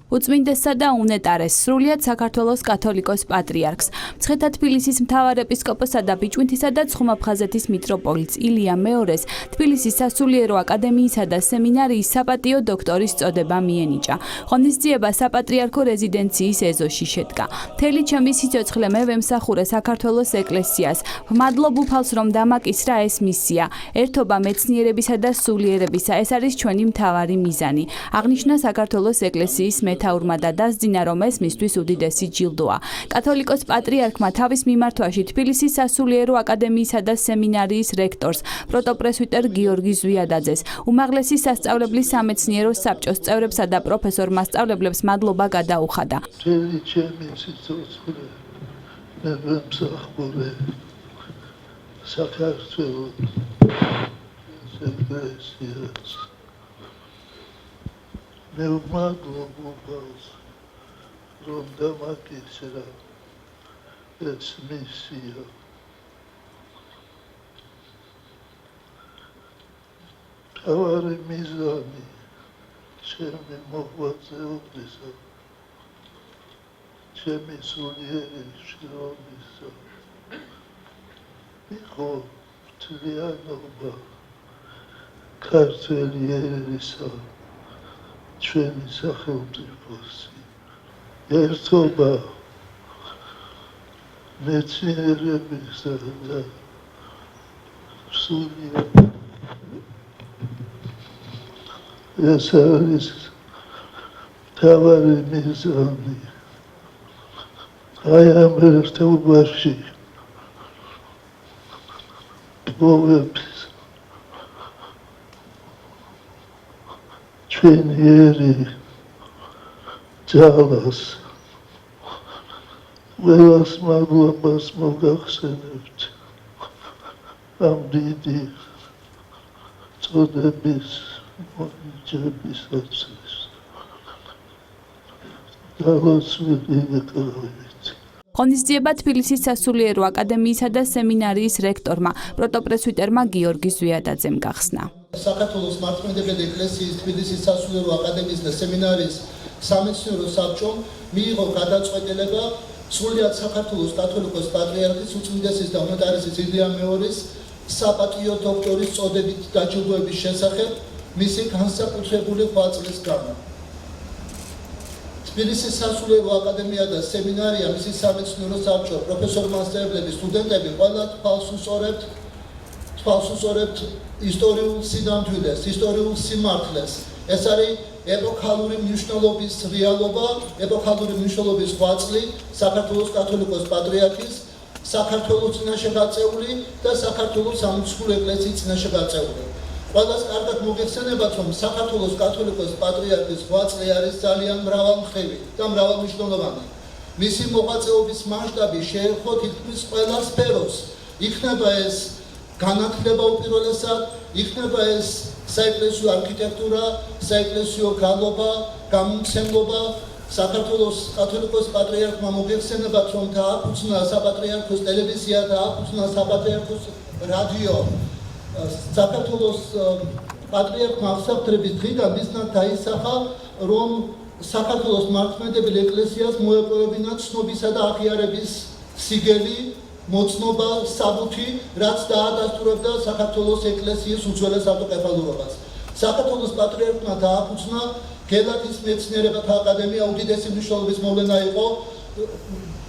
უწმინდესსა და უნეტარეს სრულიად საქართველოს კათოლიკოს პატრიარქს, მცხეთა თბილისის მთავარ ეპისკოპოსსა და ბიჭვინთისა და ცხუმაფხაზეთის მიტროპოლიტს ილია მეორეს თბილისის სასულიერო აკადემიისა და სემინარიის საპატიო დოქტორის წოდება მიენიჭა. ღონისძიება საპატრიარქო რეზიდენციის ეზოში შედგა. მთელი ჩემი სიცოცხლე მე ვემსახურე საქართველოს ეკლესიას. ვმადლობ უფალს, რომ დამაკისრა ეს მისია. ერთობა მეცნიერებისა და სულიერებისა, ეს არის ჩვენი მთავარი მიზანი. აღნიშნა საქართველოს ეკლესიის მეთაურმა და დასძინა, რომ ეს მისთვის უდიდესი ჯილდოა. კათოლიკოს პატრიარქმა თავის მიმართვაში თბილისის სასულიერო აკადემიისა და სემინარიის რექტორს, პროტოპრესვიტერ გიორგი ზვიადაძეს, უმაღლესი სასწავლებლის სამეცნიერო საბჭოს წევრებსა და პროფესორ მასწავლებლებს მადლობა გადაუხადა. მე ვმადლობ უფალს, რომ დამაკისრა ეს მისია. მთავარი მიზანი ჩემი მოღვაწეობისა, ჩემი სულიერი შრომისა იყო მთლიანობა ქართველი ერისა ჩვენი სახელმწიფოსი. ერთობა მეცნიერებისა და სულიერების. ეს არის მთავარი მიზანი. აი ამ ერთობაში მოვებს ჩვენი ერი ძალას. ყველას მადლობას მოგახსენებთ ამ დიდი წოდების მონიჭებისათვის. დალოცვილი ეკავით. ღონისძიება თბილისის სასულიერო აკადემიისა და სემინარიის რექტორმა, პროტოპრესვიტერმა გიორგი ზვიადაძემ გახსნა. საქართველოს მართლმადიდებელი ეკლესიის თბილისის სასულიერო აკადემიის და სემინარიის სამეცნიერო საბჭომ მიიღო გადაწყვეტილება სრულიად საქართველოს კათოლიკოს პატრიარქის უწმინდესის და უნეტარესის ილია მეორეს საპატიო დოქტორის წოდებით დაჯილდოების შესახებ მისი განსაკუთრებული ღვაწლის გამო. თბილისის სასულიერო აკადემია და სემინარია, მისი სამეცნიერო საბჭო, პროფესორ-მასწავლებლები, სტუდენტები ყველა თვალს უსწორებთ ისტორიულ სინამდვილეს, ისტორიულ სიმართლეს. ეს არის ეპოქალური მნიშვნელობის რეალობა, ეპოქალური მნიშვნელობის ღვაწლი საქართველოს კათოლიკოს პატრიარქის, საქართველოს წინაშე გაწეული და საქართველოს სამოციქულო ეკლესიის წინაშე გაწეული. ყველას კარგად მოგეხსენებათ, რომ საქართველოს კათოლიკოს პატრიარქის ღვაწლი არის ძალიან მრავალმხრივი და მრავალმნიშვნელოვანი. მისი მოღვაწეობის მასშტაბი შეერხო თითქმის ყველა სფეროს. იქნება ეს განათლება უპირველესად, იქნება ეს საეკლესიო არქიტექტურა, საეკლესიო გალობა, გამომცემლობა. საქართველოს კათოლიკოს პატრიარქმა მოგეხსენებათ, რომ დააფუძნა საპატრიარქოს ტელევიზია, დააფუძნა საპატრიარქოს რადიო. საქართველოს პატრიარქმა აღსაყდრების დღიდან მისნად დაისახა, რომ საქართველოს მართლმადიდებელი ეკლესიას მოეპოვებინა ცნობისა და აღიარების სიგელი, მოწნობა, საბუთი, რაც დაადასტურებდა საქართველოს ეკლესიის უძველეს ავტოკეფალურობას. საქართველოს პატრიარქმა დააფუძნა გელათის მეცნიერებათა აკადემია, უდიდესი მნიშვნელობის მოვლენა იყო.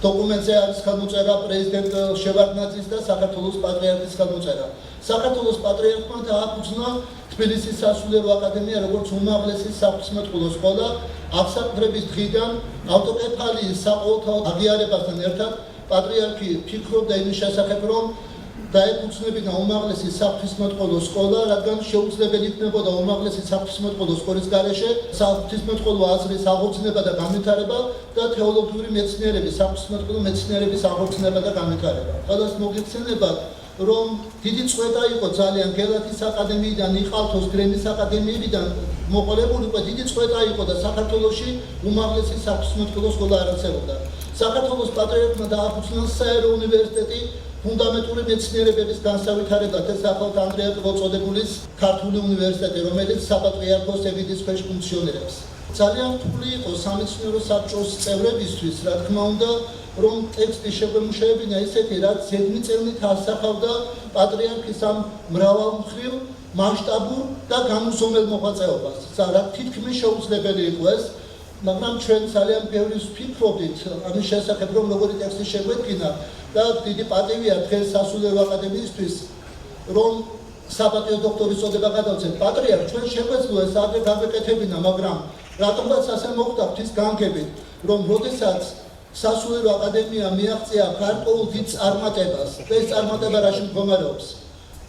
დოკუმენტზე არის ხელმოწერა პრეზიდენტ შევარდნაძის და საქართველოს პატრიარქის ხელმოწერა. საქართველოს პატრიარქმა დააფუძნა თბილისის სასულიერო აკადემია, როგორც უმაღლესი საღვთისმეტყველო სკოლა. აღსაყდრების დღიდან ავტოკეფალიის საყოველთაოდ აღიარებასთან ერთად პატრიარქი ფიქრობდა იმის შესახებ, რომ დაეფუძნებინა უმაღლესი საღვთისმეტყველო სკოლა, რადგან შეუძლებელი იქნებოდა უმაღლესი საღვთისმეტყველო სკოლის გარეშე საღვთისმეტყველო აზრის აღორძინება და განვითარება და თეოლოგიური მეცნიერების, საღვთისმეტყველო მეცნიერების აღორძინება და განვითარება. ყველას მოგეხსენებათ, რომ დიდი წვედა იყო ძალიან გელათის აკადემიიდან, იყალთოს გრემის აკადემიებიდან მოყოლებული იყო, დიდი წვედა იყო და საქართველოში უმაღლესი საღვთისმეტყველო სკოლა არ არსებობდა. საქართველოს პატრიარქმა დააფუძნა საერო უნივერსიტეტი ფუნდამენტური მეცნიერებების განსავითარებლად, ეს ახალ ანდრია წოდებულის ქართული უნივერსიტეტი, რომელიც საპატრიარქოს ეგიდის ქვეშ ფუნქციონირებს. ძალიან რთული იყო სამეცნიერო საბჭოს წევრებისთვის, რა თქმა უნდა, რომ ტექსტი შეგვემუშავებინა ესეთი, რაც ზედმიწევნით ასახავდა პატრიარქის ამ მრავალმხრივ, მასშტაბურ და განუზომელ მოღვაწეობას. რა თითქმის შეუძლებელი იყო ეს, მაგრამ ჩვენ ძალიან ბევრი ვფიქრობდით ამის შესახებ, რომ როგორი ტექსტი შეგვედგინა და დიდი პატივია დღეს სასულიერო აკადემიისთვის, რომ საპატიო დოქტორის წოდება გადავცეთ. პატრიარქ, ჩვენ შეგვეძლო ეს ადრე გავეკეთებინა, მაგრამ რატომაც ასე მოხდა ღვთის განგებით, რომ როდესაც სასულიერო აკადემია მიაღწია გარკვეულ დიდ წარმატებას, ეს წარმატება რაში მდგომარეობს?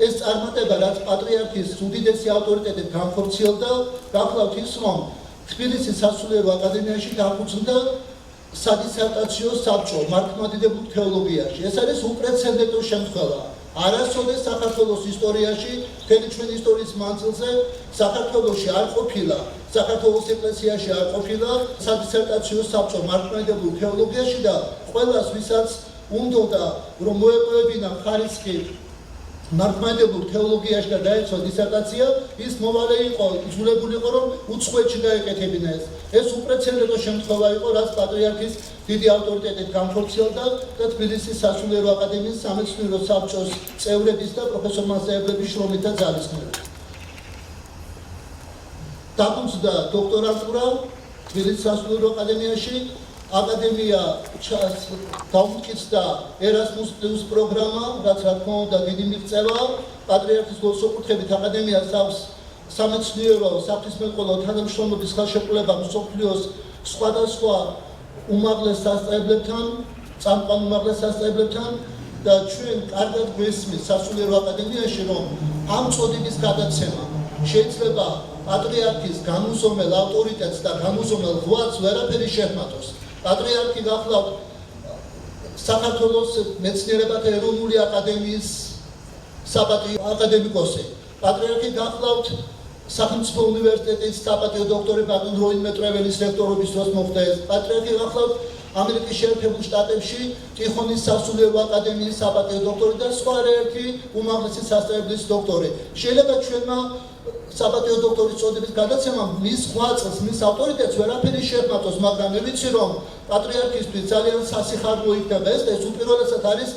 ეს წარმატება, რაც პატრიარქის უდიდესი ავტორიტეტით განხორციელდა, გახლავთ ის, რომ თბილისის სასულიერო აკადემიაში დაფუძნდა სადისერტაციო საბჭო მართლმადიდებულ თეოლოგიაში. ეს არის უპრეცედენტო შემთხვევა. არასოდეს საქართველოს ისტორიაში, მთელი ჩვენი ისტორიის მანძილზე საქართველოში არ ყოფილა, საქართველოს ეკლესიაში არ ყოფილა სადისერტაციო საბჭო მართლმადიდებულ თეოლოგიაში და ყველას, ვისაც უნდოდა რომ მოეპოვებინა ხარისხი მართლმადიდებულ თეოლოგიაში და დაეცვა დისერტაცია, ის მოვალე იყო, იძულებული იყო, რომ უცხოეთში გაეკეთებინა ეს. ეს უპრეცედენტო შემთხვევა იყო, რაც პატრიარქის დიდი ავტორიტეტით განხორციელდა და თბილისის სასულიერო აკადემიის სამეცნიერო საბჭოს წევრების და პროფესორ-მასწავლებლების შრომით და ძალისხმევით. დაგუძდა დოქტორანტურა თბილისის სასულიერო აკადემიაში, აკადემია დაუმტკიცდა ერასმუს პლუს პროგრამა, რაც რა თქმა უნდა დიდი მიღწევაა. პატრიარქის განსაკუთრებით აკადემიას აქვს სამეცნიერო საფრთხისმეტყველო თანამშრომლობის ხელშეკრულება მსოფლიოს სხვადასხვა უმაღლეს სასწავლებლებთან, წამყვან უმაღლეს სასწავლებლებთან და ჩვენ კარგად გვესმის სასულიერო აკადემიაში, რომ ამ წოდების გადაცემა შეიძლება პატრიარქის განუზომელ ავტორიტეტს და განუზომელ ღვაწლს ვერაფერი შეჰმატოს. პატრიარქი გახლავთ საქართველოს მეცნიერებათა ეროვნული აკადემიის საპატიო აკადემიკოსი. პატრიარქი გახლავთ სახელმწიფო უნივერსიტეტის საპატიო დოქტორი ბატონ როინ მეტრეველის რექტორობის დროს მოხდა ეს. პატრიარქი გახლავთ ამერიკის შეერთებულ შტატებში ტიხონის სასულიერო აკადემიის საპატიო დოქტორი და სხვა ერთი უმაღლესი სასწავლებლის დოქტორი. შეიძლება ჩვენმა საპატიო დოქტორის წოდების გადაცემამ მის ღვაწლს, მის ავტორიტეტს ვერაფერი შეჰმატოს, მაგრამ მე ვიცი, რომ პატრიარქისთვის ძალიან სასიხარულო იქნება ეს და ეს უპირველესად არის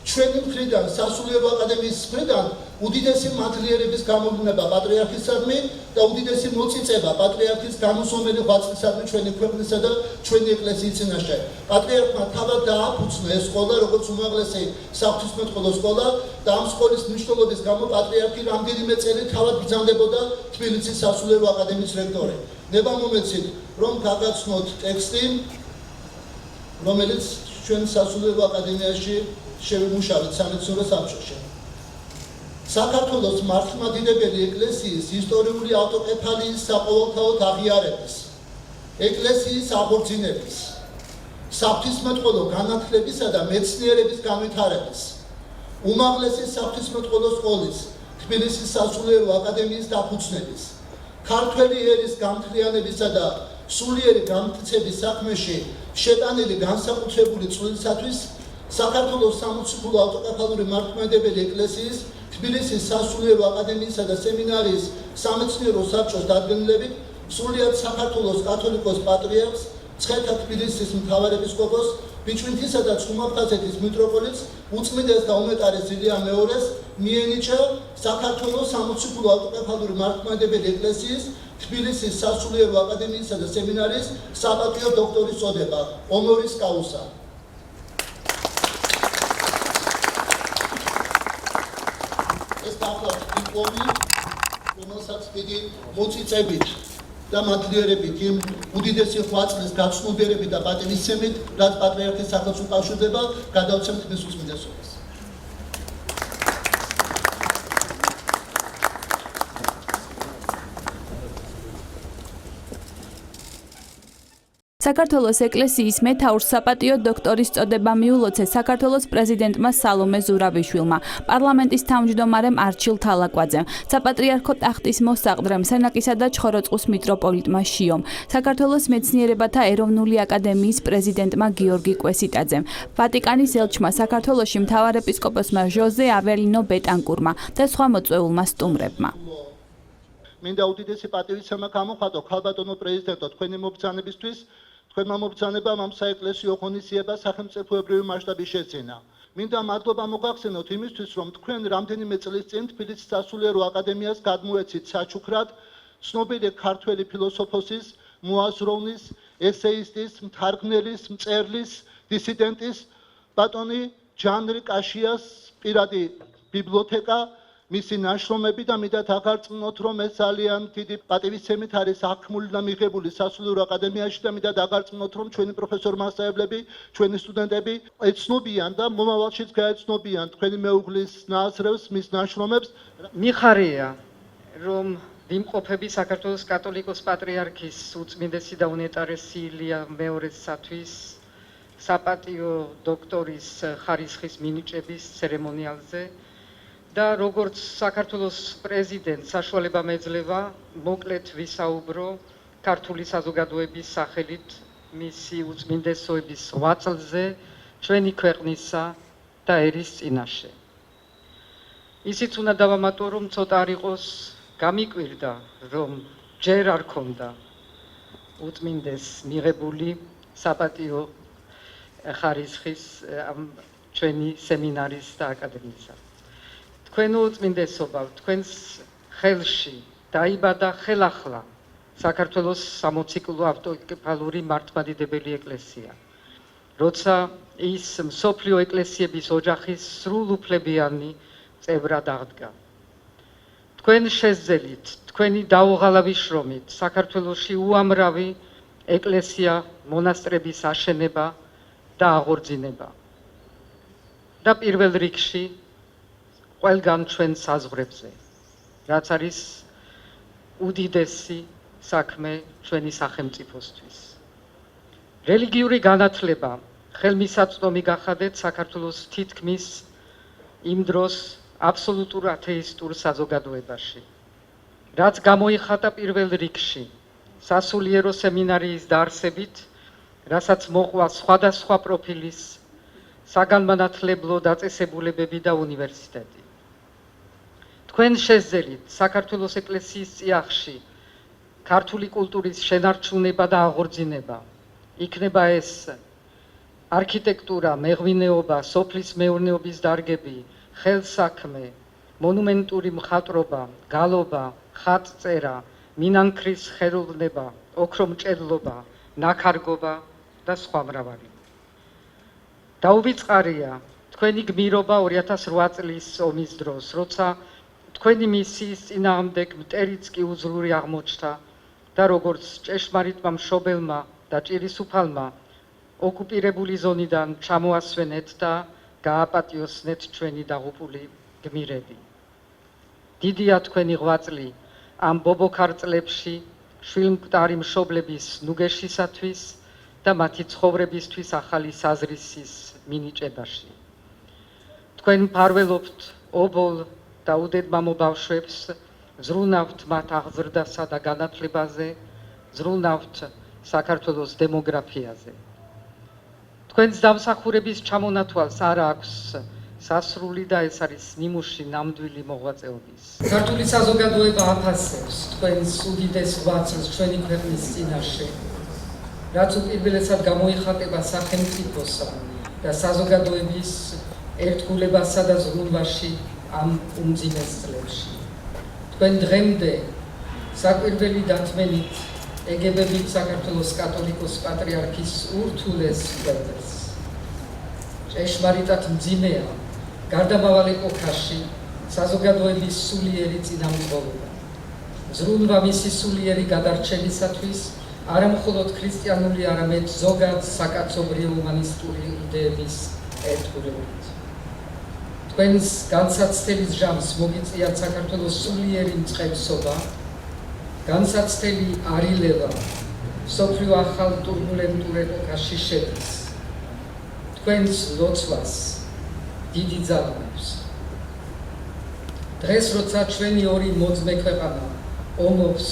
ჩვენი მხრიდან, სასულიერო აკადემიის მხრიდან უდიდესი მადლიერების გამოვლენა პატრიარქისადმი და უდიდესი მოწიწება პატრიარქის განუზომელი ღვაწლისადმი ჩვენი ქვეყნისა და ჩვენი ეკლესიის წინაშე. პატრიარქმა თავად დააფუძნა ეს სკოლა, როგორც უმაღლესი საფრთხისმეტყველო სკოლა და ამ სკოლის მნიშვნელობის გამო პატრიარქი რამდენიმე წელი თავად ბრძანდებოდა თბილისის სასულიერო აკადემიის რექტორი. ნება მომეცით, რომ გაგაცნოთ ტექსტი, რომელიც ჩვენ სასულიერო აკადემიაში შევიმუშავეთ სამეცნიერო საბჭოში. საქართველოს მართლმადიდებელი ეკლესიის ისტორიული ავტოკეფალიის საყოველთაოდ აღიარების, ეკლესიის აღორძინების, საფრთხისმეტყველო განათლებისა და მეცნიერების განვითარების, უმაღლესი საფრთხისმეტყველო სკოლის, თბილისის სასულიერო აკადემიის დაფუძნების, ქართველი ერის გამთლიანებისა და სულიერი გამტკიცების საქმეში შეტანილი განსაკუთრებული წვლილისათვის საქართველოს სამოციქულო ავტოკეფალური მართლმადიდებელი ეკლესიის თბილისის სასულიერო აკადემიისა და სემინარიის სამეცნიერო საბჭოს დადგენილებით სრულიად საქართველოს კათოლიკოს პატრიარქს ცხეთა თბილისის მთავარეპისკოპოს ბიჭვინთისა და ცხუმაფხაზეთის მიტროპოლიტს უწმიდეს და უმეტარეს ილია მეორეს მიენიჭა საქართველოს სამოციქულო ავტოკეფალური მართლმადიდებელი ეკლესიის თბილისის სასულიერო აკადემიისა და სემინარიის საპატიო დოქტორის წოდება ონორის კაუსა. დიპლომი, რომელსაც დიდი მოწიწებით და მადლიერებით იმ უდიდესი ღვაწლის გაცნობიერებით და პატივისცემით, რაც პატრიარქის სახელს უკავშირდება, გადავცემთ მის უწმიდესობას. საქართველოს ეკლესიის მეთაურს საპატიო დოქტორის წოდება მიულოცეს საქართველოს პრეზიდენტმა სალომე ზურაბიშვილმა, პარლამენტის თავმჯდომარემ არჩილ თალაკვაძემ, საპატრიარქო ტახტის მოსაყდრემ სენაკისა და ჩხოროწყუს მიტროპოლიტმა შიომ, საქართველოს მეცნიერებათა ეროვნული აკადემიის პრეზიდენტმა გიორგი კვესიტაძემ, ვატიკანის ელჩმა საქართველოში მთავარეპისკოპოსმა ჟოზე აველინო ბეტანკურმა და სხვა მოწვეულმა სტუმრებმა. მინდა უდიდესი პატივისცემა გამოხატო ქალბატონო პრეზიდენტო თქვენი მობრძანებისთვის, თქვენმა მობრძანებამ ამ საეკლესიო ღონისძიება სახელმწიფოებრივი მასშტაბის შეძენა. მინდა მადლობა მოგახსენოთ იმისთვის, რომ თქვენ რამდენიმე წლის წინ თბილისის სასულიერო აკადემიას გადმოეცით საჩუქრად ცნობილი ქართველი ფილოსოფოსის, მოაზროვნის, ესეისტის, მთარგმნელის, მწერლის, დისიდენტის ბატონი ჯანრი კაშიას პირადი ბიბლიოთეკა, მისი ნაშრომები და მინდა დაგარწმუნოთ, რომ ეს ძალიან დიდი პატივისცემით არის აღქმული და მიღებული სასულიერო აკადემიაში და მინდა დაგარწმუნოთ, რომ ჩვენი პროფესორ-მასწავლებლები, ჩვენი სტუდენტები ეცნობიან და მომავალშიც გაეცნობიან თქვენი მეუღლის ნაზრევს, მის ნაშრომებს. მიხარია, რომ ვიმყოფები საქართველოს კათოლიკოს პატრიარქის უწმინდესი და უნეტარესი ილია მეორესათვის საპატიო დოქტორის ხარისხის მინიჭების ცერემონიალზე და როგორც საქართველოს პრეზიდენტს საშუალება მეძლევა მოკლედ ვისაუბრო ქართული საზოგადოების სახელით მისი უწმინდესოების ღვაწლზე ჩვენი ქვეყნისა და ერის წინაშე. ისიც უნდა დავამატო, რომ ცოტა არ იყოს გამიკვირდა, რომ ჯერ არ ქონდა უწმინდეს მიღებული საპატიო ხარისხის ამ ჩვენი სემინარის და აკადემიისა. თქვენო უწმინდესობა, თქვენს ხელში დაიბადა ხელახლა საქართველოს სამოციქულო ავტოკეფალური მართლმადიდებელი ეკლესია. როცა ის მსოფლიო ეკლესიების ოჯახის სრულუფლებიანი წევრად აღდგა. თქვენ შესძელით, თქვენი დაუღალავი შრომით საქართველოში უამრავი ეკლესია, მონასტრების აშენება და აღორძინება. და პირველ რიგში ყველგან ჩვენ საზღვრებზე, რაც არის უდიდესი საქმე ჩვენი სახელმწიფოსთვის. რელიგიური განათლება ხელმისაწვდომი გახადეთ საქართველოს თითქმის იმ დროს აბსოლუტურ ათეისტურ საზოგადოებაში, რაც გამოიხატა პირველ რიგში სასულიერო სემინარიის დაარსებით, რასაც მოყვა სხვადასხვა პროფილის საგანმანათლებლო დაწესებულებები და უნივერსიტეტი. თქვენ შესძელით საქართველოს ეკლესიის წიაღში ქართული კულტურის შენარჩუნება და აღორძინება. იქნება ეს არქიტექტურა, მეღვინეობა, სოფლის მეურნეობის დარგები, ხელსაქმე, მონუმენტური მხატვრობა, გალობა, ხატწერა, მინანქრის ხელოვნება, ოქრომჭედლობა, ნაქარგობა და სხვა მრავალი. დაუვიწყარია თქვენი გმირობა 2008 წლის ომის დროს, როცა თქვენი მისიის წინააღმდეგ მტერიც კი უძლური აღმოჩნდა და როგორც ჭეშმარიტმა მშობელმა და ჭირისუფალმა ოკუპირებული ზონიდან ჩამოასვენეთ და გააპატიოსნეთ ჩვენი დაღუპული გმირები. დიდია თქვენი ღვაწლი ამ ბობოქარ წლებში შვილმკვდარი მშობლების ნუგეშისათვის და მათი ცხოვრებისთვის ახალი საზრისის მინიჭებაში. თქვენ მფარველობთ ობოლ და უდედმამო ბავშვებს, ზრუნავთ მათ აღზრდასა და განათლებაზე, ზრუნავთ საქართველოს დემოგრაფიაზე. თქვენს დამსახურების ჩამონათვალს არ აქვს სასრული და ეს არის ნიმუში ნამდვილი მოღვაწეობის. ქართული საზოგადოება აფასებს თქვენს უდიდეს ღვაწლს ჩვენი ქვეყნის წინაშე, რაც უპირველესად გამოიხატება სახელმწიფოსა და საზოგადოების ერთგულებასა და ზრუნვაში ამ უმძიმეს წლებში. თქვენ დღემდე საკვირველი დათმენით ეგებებით საქართველოს კათოლიკოს პატრიარქის ურთულეს მკვეთრს. ჭეშმარიტად მძიმეა გარდამავალ ეპოქაში საზოგადოების სულიერი წინამძღოლობა. ზრუნვა მისი სულიერი გადარჩენისათვის არა მხოლოდ ქრისტიანული, არამედ ზოგად საკაცობრიო ჰუმანისტური იდეების ერთგულებით. თქვენს განსაცდელის ჟამს მოგიწიათ საქართველოს სულიერი მწყემსობა, განსაცდელი არილევა მსოფლიო ახალ ტურბულენტურ ეპოქაში შედის. თქვენს ლოცვას დიდი ძალაობს. დღეს როცა ჩვენი ორი მოძმე ქვეყანა ომობს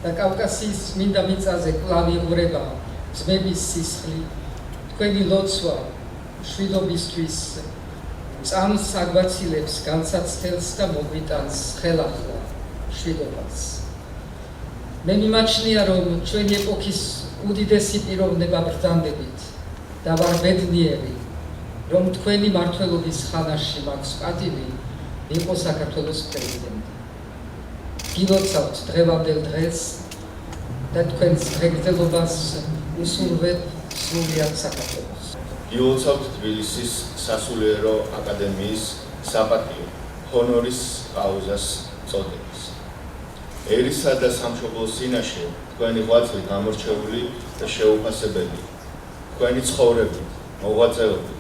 და კავკასიის წმინდა მიწაზე კვლავ იღვრება ძმების სისხლი, თქვენი ლოცვა მშვიდობისთვის წამს აგვაცილებს განსაცდელს და მოგვიტანს ხელახლა მშვიდობას. მე მიმაჩნია რომ ჩვენი ეპოქის უდიდესი პიროვნება ბრძანდებით და ვარ ბედნიერი რომ თქვენი მმართველობის ხანაში მაქვს პატივი იყო საქართველოს პრეზიდენტი. გილოცავთ დღევანდელ დღეს და თქვენს ღირსებას უსურვებ სრულიად საქართველოს. გილოცავთ თბილისის სასულიერო აკადემიის საპატიო ჰონორის კაუზას წოდებას. ერისა და სამშობლოს წინაშე თქვენი ღვაწლი გამორჩეული და შეუფასებელი. თქვენი ცხოვრებით, მოღვაწეობით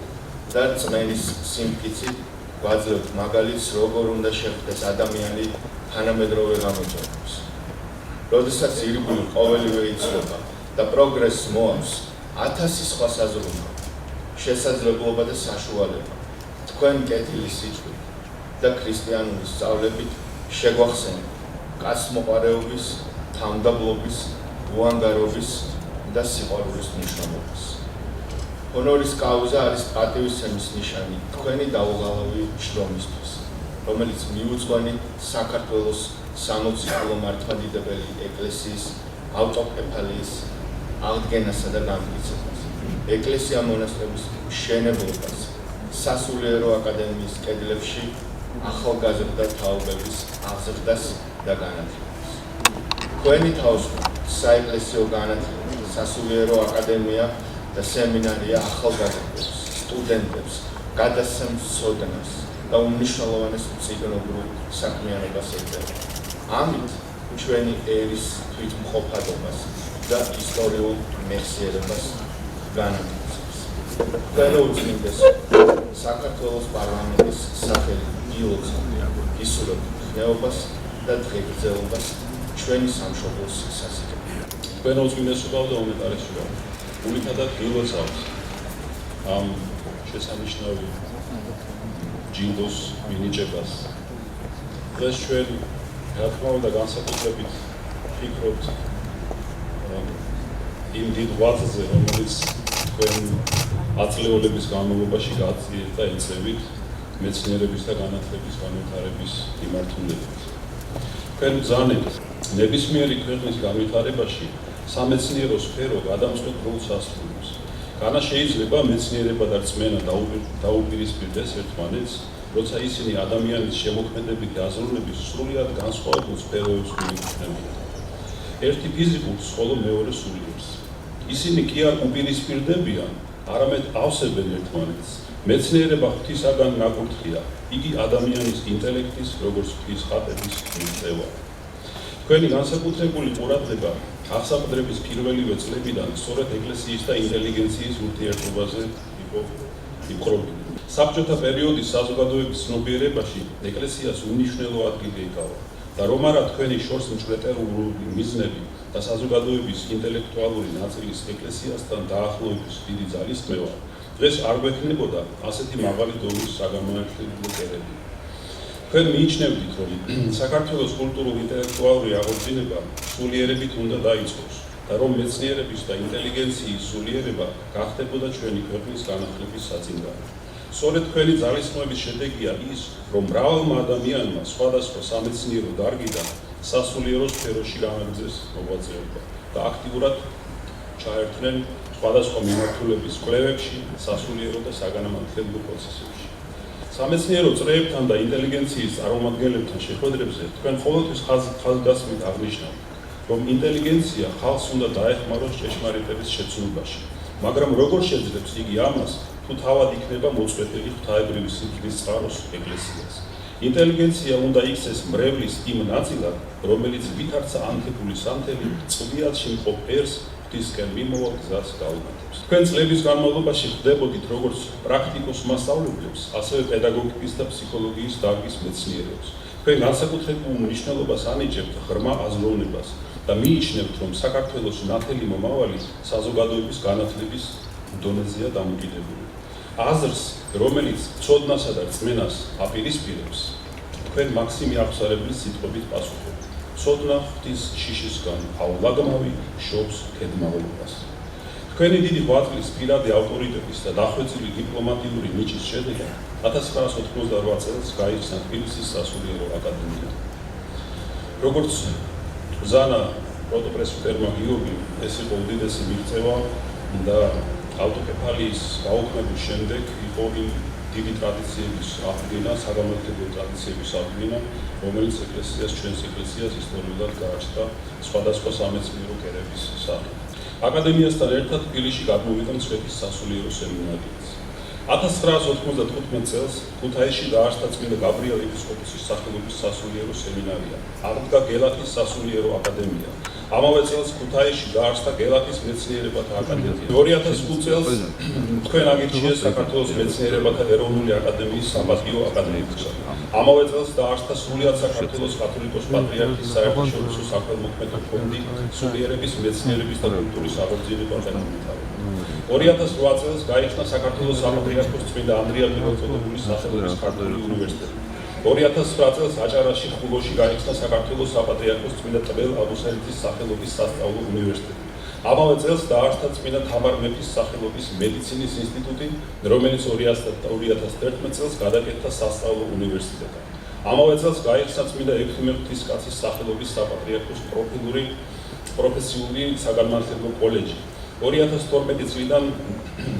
და წმენის სიმტკიცით გვაძლევთ მაგალითს, როგორ უნდა შეხვდეს ადამიანი თანამედროვე გამოწვევებს. როდესაც ირგვლივ ყოველივე იცვლება და პროგრესს მოაქვს 1000 სხვა საზრუნო, შესაძლებლობა და საშუალება, თქვენ კეთილის სიჩქვრით და ქრისტიანული სწავლებით შეგვახსენეთ კაცმოყარეობის, თავმდაბლობის, უანგარობის და სიყვარულის მნიშვნელობას. ჰონორის კაუზა არის პატივისცემის ნიშანი თქვენი დაუღალავი შრომისთვის, რომელიც მიუძღვენით საქართველოს 60 კილო მართლმადიდებელი ეკლესიის ავტოკეფალიის აღდგენასა და განმტკიცებას, ეკლესია მონასტრების მშენებლობას, სასულიერო აკადემიის კედლებში ახალგაზრდა თაობების აღზრდას და განათლებას. თქვენი თავისუფლ საეკლესიო განათლება, სასულიერო აკადემია და სემინარია ახალგაზრდებს, სტუდენტებს გადასცემს ცოდნას და უმნიშვნელოვანეს მწიგნობრულ საქმიანობას ეწევა. ამით ჩვენი ერის თვითმყოფადობას და ისტორიულ მეხსიერებას განაგრძობს. თქვენო უწმინდეს საქართველოს პარლამენტის სახელი გილოცავთ ისურვებ ხნეობას და დღეგრძელობას ჩვენი სამშობლოს სასიკეთებლად. თქვენო უწმინდესობაო და უმეტარესობაო, გულითადად გილოცავთ ამ შესანიშნავი ჯილდოს მინიჭებას. დღეს ჩვენ რა თქმა უნდა განსაკუთრებით ვფიქრობთ იმ დიდ ღვაწლზე, რომელიც თქვენ ათწლეულების განმავლობაში გააძლიერეთ და ეწევით მეცნიერების და განათლების განვითარების მიმართულებით. თქვენ ბრძანებთ ნებისმიერი ქვეყნის განვითარებაში სამეცნიერო სფერო გადამწყვეტ როლს ასრულებს. განა შეიძლება მეცნიერება და რწმენა დაუპირისპირდეს ერთმანეთს, როცა ისინი ადამიანის შემოქმედებითი აზროვნების სრულიად განსხვავებულ სფეროებს მიეკუთვნებიან. ერთი ფიზიკურს, ხოლო მეორე სულიერს. ისინი კი არ უპირისპირდებიან, არამედ ავსებენ ერთმანეთს. მეცნიერება ღვთისაგან ნაკურთხია, იგი ადამიანის ინტელექტის, როგორც ღვთის ხატების მიღწევაა. თქვენი განსაკუთრებული ყურადღება აღსაყდრების პირველივე წლებიდან სწორედ ეკლესიის და ინტელიგენციის ურთიერთობაზე იყო იმხრობილი. საბჭოთა პერიოდის საზოგადოების ცნობიერებაში ეკლესიას უმნიშვნელო ადგილი ეკავა და რომ არა თქვენი შორს მჭვრეტელური მიზნები და საზოგადოების ინტელექტუალური ნაწილის ეკლესიასთან დაახლოების დიდი ძალისხმევა, დღეს არ გვექნებოდა ასეთი მაღალი დონის საგანმანათლებლო კერები. თქვენ მიიჩნევდით, რომ საქართველოს კულტურულ-ინტელექტუალური აღორძინება სულიერებით უნდა დაიწყოს და რომ მეცნიერების და ინტელიგენციის სულიერება გახდებოდა ჩვენი ქვეყნის განახლების საძინდარი. სწორედ თქვენი ძალისხმევის შედეგია ის, რომ მრავალმა ადამიანმა სხვადასხვა სამეცნიერო დარგიდან სასულიერო სფეროში განაგრძეს მოღვაწეობა და აქტიურად ჩაერთნენ სხვადასხვა მიმართულების კვლევებში, სასულიერო და საგანმანათლებლო პროცესებში. სამეცნიერო წრეებთან და ინტელიგენციის წარმომადგენლებთან შეხვედრებზე თქვენ ყოველთვის ხაზგასმით აღნიშნავთ, რომ ინტელიგენცია ხალხს უნდა დაეხმაროს ჭეშმარიტების შეცნობაში, მაგრამ როგორ შეძლებს იგი ამას, თუ თავად იქნება მოწყვეტილი ღვთაებრივი სიკვდილის წყაროს ეკლესიას. ინტელიგენცია უნდა იქცეს მრევლის იმ ნაწილად, რომელიც ვითარცა ანთებული სანთელი წვიადში მყოფ ერს ღვთისკენ მიმოვალ გზას გაუკეთებს. თქვენ წლების განმავლობაში ხვდებოდით როგორც პრაქტიკოს მასწავლებლებს, ასევე პედაგოგიკის და ფსიქოლოგიის დარგის მეცნიერებს. თქვენ განსაკუთრებულ მნიშვნელობას ანიჭებთ ღრმა აზროვნებას და მიიჩნევთ, რომ საქართველოს ნათელი მომავალი საზოგადოების განათლების დონეზეა დამოკიდებული. აზრს, რომელიც ცოდნასა და რწმენას აპირისპირებს, თქვენ მაქსიმე აღსარებლის სიტყვებით პასუხობთ. ცოდნა ღვთის შიშისგან აულაგმავი შობს ქედმაღლობას. თქვენი დიდი ღვაწლის პირადი ავტორიტეტის და დახვეწილი დიპლომატიური ნიჭის შედეგად 1988 წელს გაიხსნა თბილისის სასულიერო აკადემია. როგორც ბრძანა პროტოპრესვიტერმა გიორგი ეს იყო უდიდესი მიღწევა და ავტოკეფალიის გაუქმების შემდეგ იყო დიდი ტრადიციების აღდგენა, საგანმანათლებლო ტრადიციების აღდგენა, რომელიც ჩვენს ეკლესიას ისტორიულად გააჩნდა სხვადასხვა სამეცნიერო კერების სახით. აკადემიასთან ერთად თბილისში გადმოვიდა მცხეთის სასულიერო სემინარიაც. 1995 წელს ქუთაისში დაარსდა წმინდა გაბრიელ ეპისკოპოსის სახელობის სასულიერო სემინარია. აღდგა გელათის სასულიერო აკადემია. ამავე წელს ქუთაისში დაარსდა გელათის მეცნიერებათა აკადემია. 2005 წელს თქვენ აგირჩიეს საქართველოს მეცნიერებათა ეროვნული აკადემიის საპატიო აკადემიკოსად. ამავე წელს დაარსდა სრულიად საქართველოს კათოლიკოს პატრიარქის საერთაშორისო საქველმოქმედო ფონდი სულიერების მეცნიერების და კულტურის აღორძინება და განვითარება. 2008 წელს გაიხსნა საქართველოს საპატრიარქოს წმინდა ანდრია პირველწოდებული სახელობის ქართული უნივერსიტეტი. 2009 წელს აჭარაში ხულოში გაიხსნა საქართველოს საპატრიარქოს წმინდა ტბელ აღმოსავლეთის სახელობის სასწავლო უნივერსიტეტი. ამავე წელს დაარსდა წმინდა თამარ მეფის სახელობის მედიცინის ინსტიტუტი, რომელიც 2011 წელს გადაკეთდა სასწავლო უნივერსიტეტად. ამავე წელს გაიხსნა წმინდა ექვთიმე ღვთისკაცის სახელობის საპატრიარქოს პროფესიული საგანმანათლებლო კოლეჯი. 2012 წლიდან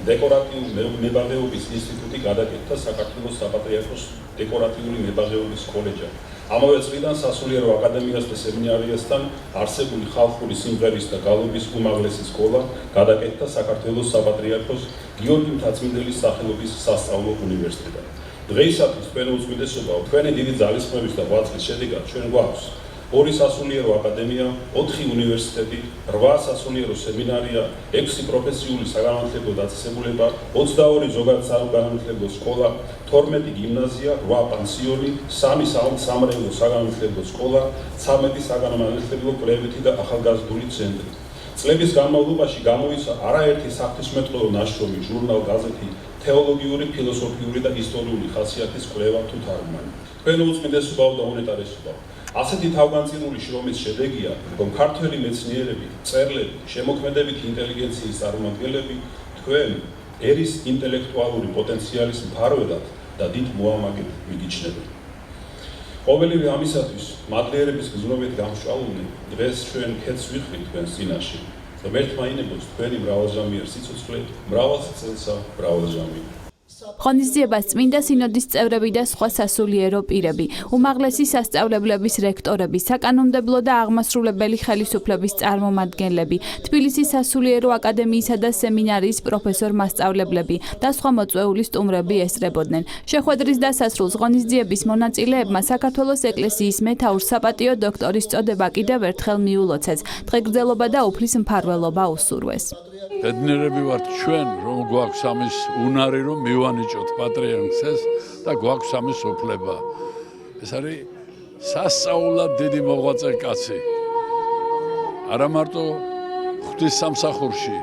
დეკორატიული მებაღეობის ინსტიტუტი გადაკეთდა საქართველოს საპატრიარქოს დეკორატიული მებაღეობის კოლეჯად. ამავე წლიდან სასულიერო აკადემიას და სემინარიასთან არსებული ხალხური სიმღერის და გალობის უმაღლესი სკოლა გადაკეთდა საქართველოს საპატრიარქოს გიორგი მთაწმინდელის სახელობის სასწავლო უნივერსიტეტად. დღეისათვის თქვენ უწმიდესობაო, თქვენი დიდი ძალისხმევის და ღვაწლის შედეგად ჩვენ გვაქვს 2 სასულიერო აკადემია, 4 უნივერსიტეტი, 8 სასულიერო სემინარია, 6 პროფესიული საგანმანათლებლო დაწესებულება, 22 ზოგადად საგანმანათლებლო სკოლა, 12 გიმნაზია, 8 პანსიონი, 3 სამრევლო საგანმანათლებლო სკოლა, 13 საგანმანათლებლო კვლევითი და ახალგაზრდული ცენტრი. წლების განმავლობაში გამოიცა არაერთი საღვთისმეტყველო ნაშრომი, ჟურნალ-გაზეთი, თეოლოგიური, ფილოსოფიური და ისტორიული ხასიათის კვლევა თუ თარგმანი. თქვენ უწმიდესობაო და უნეტარესობაო. ასეთი თავგანწირული შრომის შედეგია, რომ ქართველი მეცნიერები, მწერლები, შემოქმედებითი ინტელიგენციის წარმომადგენლები თქვენ ერის ინტელექტუალური პოტენციალის მფარველად და დიდ მოამაგედ მიგიჩნევენ. ყოველივე ამისათვის მადლიერების გზნობით გამშვალული დღეს ჩვენ ქეთს ვიხვრით თქვენს წინაშე. ღმერთმა ინებოს თქვენი მრავალჟამიერ სიცოცხლე, მრავალწელსა მრავალჟამი. ღონისძიებას წმინდა სინოდის წევრები და სხვა სასულიერო პირები, უმაღლესი სასწავლებლების რექტორები, საკანონმდებლო და აღმასრულებელი ხელისუფლების წარმომადგენლები, თბილისის სასულიერო აკადემიისა და სემინარიის პროფესორ-მასწავლებლები და სხვა მოწვეული სტუმრები ესწრებოდნენ. შეხვედრის დასასრულს ღონისძიების მონაწილეებმა საქართველოს ეკლესიის მეთაურს საპატიო დოქტორის წოდება კიდევ ერთხელ მიულოცეს, დღეგრძელობა და უფლის მფარველობა უსურვეს. ბედნიერები ვართ ჩვენ, რომ გვაქვს ამის უნარი, რომ მივანიჭოთ პატრიარქს და გვაქვს ამის უფლება. ეს არის სასწაულად დიდი მოღვაწე კაცი. არა მარტო ღვთისმსახურში,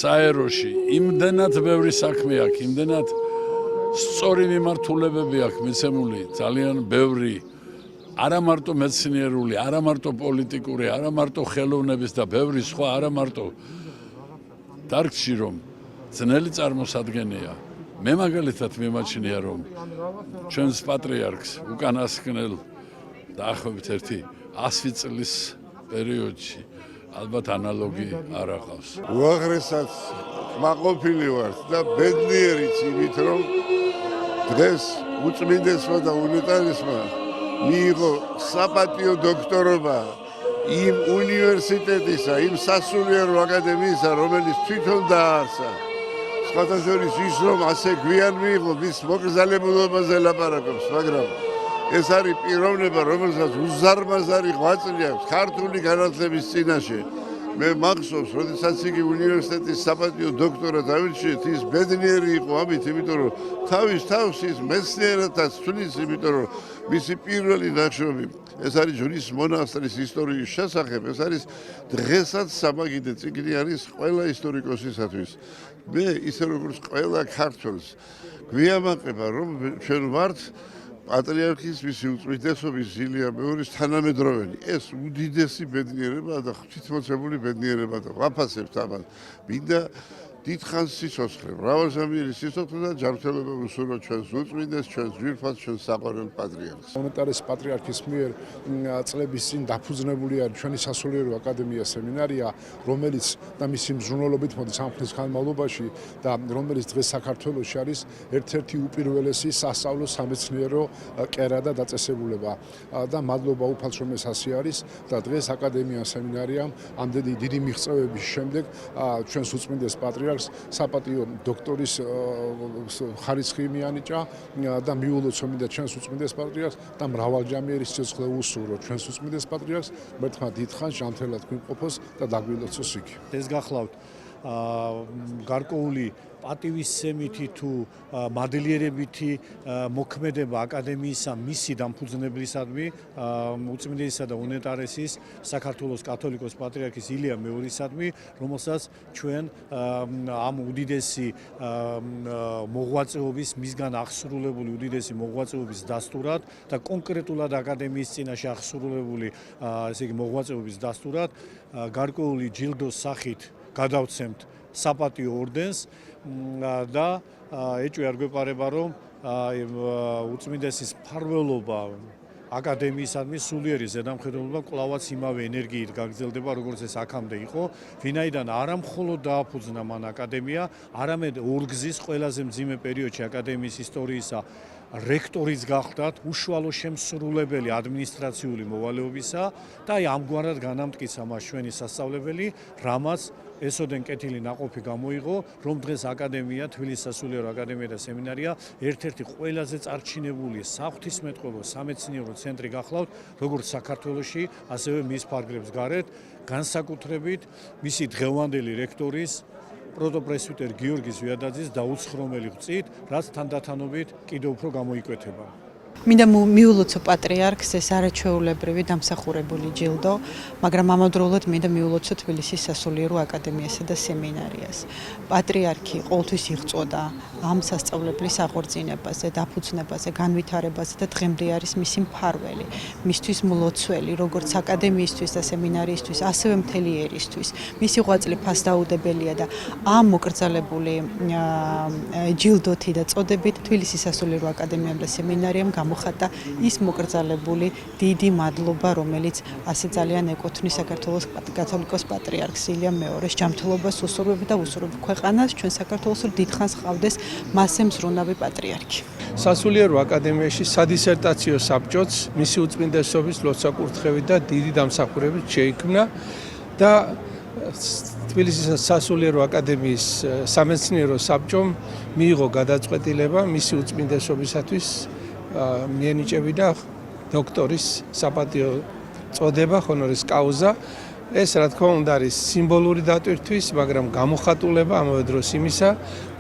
საეროში, იმდენად ბევრი საქმე აქვს, იმდენად სწორი მიმართულებები აქვს მიცემული, ძალიან ბევრი. არა მარტო მეცნიერული, არა მარტო პოლიტიკური, არა მარტო ხელოვნების და ბევრი სხვა, არა მარტო დარგში რომ ძნელი წარმოსადგენია. მე მაგალითად მიმაჩნია რომ ჩვენს პატრიარქს უკანასკნელ დაახლოებით 100 წლის პერიოდში ალბათ ანალოგი არ აღავს. უაღრესად კმაყოფილი ვართ და ბედნიერიც იმით რომ დღეს უწმინდესმა და უნეტარესმა მიიღო საპატიო დოქტორობა იმ უნივერსიტეტისა, იმ სასულიერო აკადემიისა, რომელიც თვითონ დააარსა. სხვათა შორის ის რომ ასე გვიან მიიღო, მის მოკრძალებულობაზე ლაპარაკობს, მაგრამ ეს არის პიროვნება, რომელსაც უზარმაზარი ღვაწლი აქვს ქართული განათლების წინაშე. მე მახსოვს, როდესაც იგი უნივერსიტეტის საპატიო დოქტორად ავირჩიეთ, ის ბედნიერი იყო ამით, იმიტომ რომ თავის თავს ის მეცნიერათაც თვლის, იმიტომ რომ მისი პირველი ნაშრომი ეს არის ჯვრის მონასტრის ისტორიის შესახებ, ეს არის დღესაც სამაგიდე წიგნი არის ყველა ისტორიკოსისათვის. მე ისე როგორც ყველა ქართველს გვიამაყება, რომ ჩვენ ვართ პატრიარქის მისი უწმიდესობის ილია მეორის თანამედროვენი. ეს უდიდესი ბედნიერება და ღვთისმოწმებული ბედნიერება და ვაფასებთ ამას. მინდა დიდხანს სიცოცხლე, მრავალზამიერი სიცოცხლე და ჯანმრთელობა უსურვო ჩვენს უწმინდეს, ჩვენს ძვირფას, ჩვენს საყვარელ პატრიარქს. უნეტარეს პატრიარქის მიერ წლების წინ დაფუძნებული არის ჩვენი სასულიერო აკადემია სემინარია, რომელიც და მისი მზრუნველობით მოდის ამ ხნის განმავლობაში და რომელიც დღეს საქართველოში არის ერთ-ერთი უპირველესი სასწავლო სამეცნიერო კერა და დაწესებულება და მადლობა უფალს რომ ეს ასე არის და დღეს აკადემია სემინარიამ ამდენი დიდი მიღწევების შემდეგ ჩვენს უწმინდეს პატრიარქს საპატიო დოქტორის ხარისხი მიანიჭა და მიულოცა მინდა ჩვენს უწმინდეს პატრიარქს და მრავალჯამიერი სიცოცხლე უსურვო ჩვენს უწმინდეს პატრიარქს მერთხმა დიდხანს ჟამთელად გვიმყოფოს და დაგვილოცოს იგი. ეს გახლავთ გარკვეული პატივისცემითი თუ მადლიერებითი მოქმედება აკადემიისა მისი დამფუძნებლისადმი უწმინდესისა და უნეტარესის საქართველოს კათოლიკოს პატრიარქის ილია მეორისადმი, რომელსაც ჩვენ ამ უდიდესი მოღვაწეობის მისგან აღსრულებული უდიდესი მოღვაწეობის დასტურად და კონკრეტულად აკადემიის წინაშე აღსრულებული ესე იგი მოღვაწეობის დასტურად გარკვეული ჯილდოს სახით გადავცემთ საპატიო ორდენს და ეჭვი არ გვეპარება რომ უწმინდესის მფარველობა აკადემიისადმი სულიერი ზედამხედველობა კვლავაც იმავე ენერგიით გაგრძელდება როგორც ეს აქამდე იყო, ვინაიდან არა მხოლოდ დააფუძნა მან აკადემია, არამედ ორგზის ყველაზე მძიმე პერიოდში აკადემიის ისტორიისა რექტორის გახდათ უშუალო შემსრულებელი ადმინისტრაციული მოვალეობისა და აი ამგვარად განამტკიცა მას ჩვენი სასწავლებელი, რამაც ესოდენ კეთილი ნაყოფი გამოიღო, რომ დღეს აკადემია, თბილისის სასულიერო აკადემია და სემინარია ერთ-ერთი ყველაზე წარჩინებული საღვთისმეტყველო სამეცნიერო ცენტრი გახლავთ, როგორც საქართველოში, ასევე მის ფარგლებს გარეთ, განსაკუთრებით მისი დღევანდელი რექტორის პროტოპრესვიტერ გიორგის ვიადაძის დაუცხრომელი გწით, რაც თანდათანობით კიდევ უფრო გამოიკვეთება. მინდა მიულოცო პატრიარქს ეს არაჩვეულებრივი დამსახურებული ჯილდო, მაგრამ ამავდროულად მინდა მიულოცო თბილისის სასულიერო აკადემიასა და სემინარიას. პატრიარქი ყოველთვის იღწოდა ამ სასწავლებლის აღორძინებაზე, დაფუძნებაზე, განვითარებაზე და დღემდე არის მისი მფარველი, მისთვის მლოცველი, როგორც აკადემიისთვის და სემინარიისთვის, ასევე მთელი ერისთვის. მისი ღვაწლი ფასდაუდებელია და ამ მოკრძალებული ჯილდოთი და წოდებით თბილისის სასულიერო აკადემიამ და სემინარიამ გამოხატა ის მოკრძალებული დიდი მადლობა, რომელიც ასე ძალიან ეკუთვნის საქართველოს კათოლიკოს პატრიარქს ილია მეორეს ჯანმრთელობას უსურვებ და ვუსურვებ ქვეყანას, ჩვენ საქართველოს დიდხანს ჰყავდეს მასე მზრუნავი პატრიარქი. სასულიერო აკადემიაში სადისერტაციო საბჭოც მისი უწმინდესობის ლოცვა-კურთხევით და დიდი დამსახურებით შეიქმნა და თბილისის სასულიერო აკადემიის სამეცნიერო საბჭომ მიიღო გადაწყვეტილება მისი უწმინდესობისათვის მიენიჭებინა დოქტორის საპატიო წოდება ჰონორის კაუზა. ეს რა თქმა უნდა არის სიმბოლური დატვირთვის, მაგრამ გამოხატულება ამავე დროს იმისა,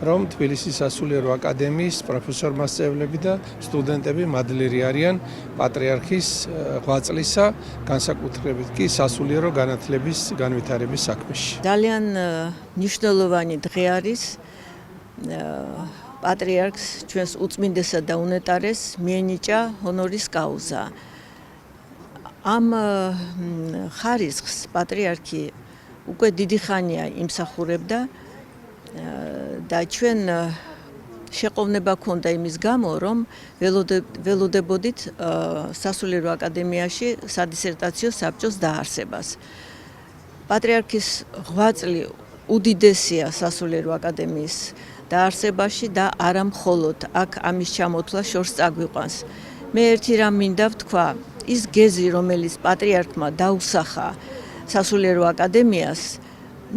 რომ თბილისის სასულიერო აკადემიის პროფესორ-მასწავლებლები და სტუდენტები მადლიერი არიან პატრიარქის ღვაწლისა, განსაკუთრებით კი სასულიერო განათლების განვითარების საქმეში. ძალიან მნიშვნელოვანი დღე არის პატრიარქს ჩვენს უწმინდესა და უნეტარეს მიენიჭა ჰონორის კაუზა. ამ ხარისხს პატრიარქი უკვე დიდი ხანია იმსახურებდა და ჩვენ შეყოვნება ქონდა იმის გამო, რომ ველოდებოდით სასულიერო აკადემიაში სადისერტაციო საბჭოს დაარსებას. პატრიარქის ღვაწლი უდიდესია სასულიერო აკადემიის დაარსებაში და არა მხოლოდ აქ ამის ჩამოთვლა შორს წაგვიყვანს. მე ერთი რამ მინდა ვთქვა, ის გეზი, რომელიც პატრიარქმა დაუსახა სასულიერო აკადემიას,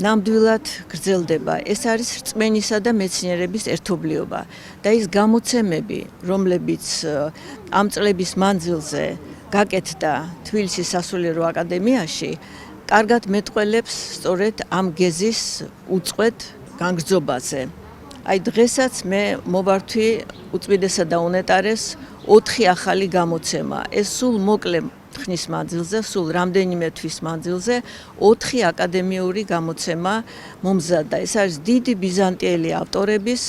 ნამდვილად გრძელდება. ეს არის რწმენისა და მეცნიერების ერთობლიობა და ის გამოცემები, რომლებიც ამ წლების მანძილზე გაკეთდა თბილისის სასულიერო აკადემიაში, კარგად მეტყველებს სწორედ ამ გეზის უწყვეტ განგრძობაზე. აი დღესაც მე მოვართვი უწმინდესა და უნეტარეს 4 ახალი გამოცემა. ეს სულ მოკლე ხნის მანძილზე, სულ რამდენიმე თვის მანძილზე 4 აკადემიური გამოცემა მომზადდა. ეს არის დიდი ბიზანტიელი ავტორების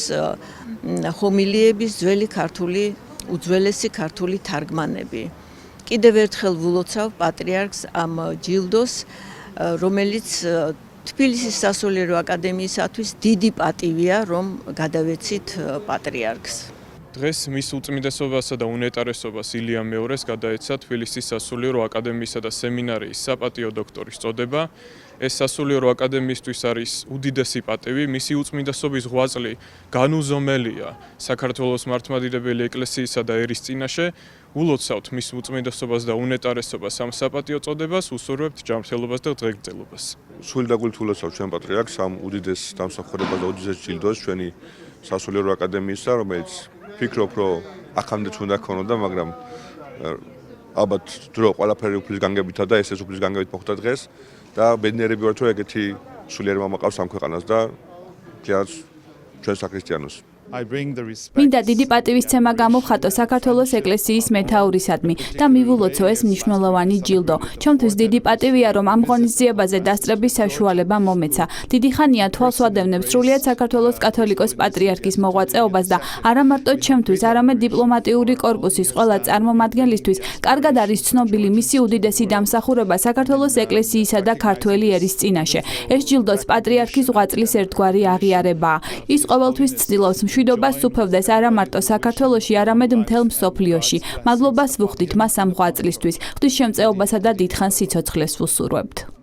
ჰომილიების ძველი ქართული, უძველესი ქართული თარგმანები. კიდევ ერთხელ ვულოცავ პატრიარქს ამ ჯილდოს, რომელიც თბილისის სასულიერო აკადემიისათვის დიდი პატივია, რომ გადავეცით პატრიარქს. დღეს მის უწმინდესობასა და უნეტარესობას ილია მეორეს გადაეცა თბილისის სასულიერო აკადემიისა და სემინარიის საპატიო დოქტორის წოდება. ეს სასულიერო აკადემიისთვის არის უდიდესი პატივი, მისი უწმინდესობის ღვაწლი განუზომელია საქართველოს მართლმადიდებელი ეკლესიისა და ერის წინაშე. ულოცავთ მის უწმინდესობას და უნეტარესობას ამ საპატიო წოდებას, უსურვებთ ჯანმრთელობას და დღეგრძელობას. სული და გულით ულოცავთ ჩვენ პატრიარქს ამ უდიდეს დამსახურებას და უდიდეს ჯილდოს ჩვენი სასულიერო აკადემიისა, რომელიც ფიქრობ, რომ ახამდეც უნდა ქონოდა, მაგრამ ალბათ დრო ყველაფერი უფლის განგებითა და ესეც უფლის განგებით მოხდა დღეს და ბედნიერები ვართ, რომ ეგეთი სულიერი მამა ყავს ამ ქვეყანას და ჯერაც ჩვენ საქრისტიანოს. მინდა დიდი პატივისცემა გამოვხატო საქართველოს ეკლესიის მეთაურისადმი და მივულოცო ეს მნიშვნელოვანი ჯილდო. ჩემთვის დიდი პატივია, რომ ამ ღონისძიებაზე დასწრების საშუალება მომეცა. დიდი ხანია თვალს ვადევნებ სრულიად საქართველოს კათოლიკოს პატრიარქის მოღვაწეობას და არა მარტო ჩემთვის, არამედ დიპლომატიური კორპუსის ყველა წარმომადგენლისთვის კარგად არის ცნობილი მისი უდიდესი დამსახურება საქართველოს ეკლესიისა და ქართველი ერის წინაშე. ეს ჯილდოც პატრიარქის ღვაწლის ერთგვარი აღიარებაა. ის ყოველთვის ცდილობს მშვიდობას უფევდეს არა მარტო საქართველოში, არამედ მთელ მსოფლიოში. მადლობას ვუხდით მას ამ ღვაწლისთვის. ღვთის შემწეობასა და დიდხანს სიცოცხლეს ვუსურვებთ.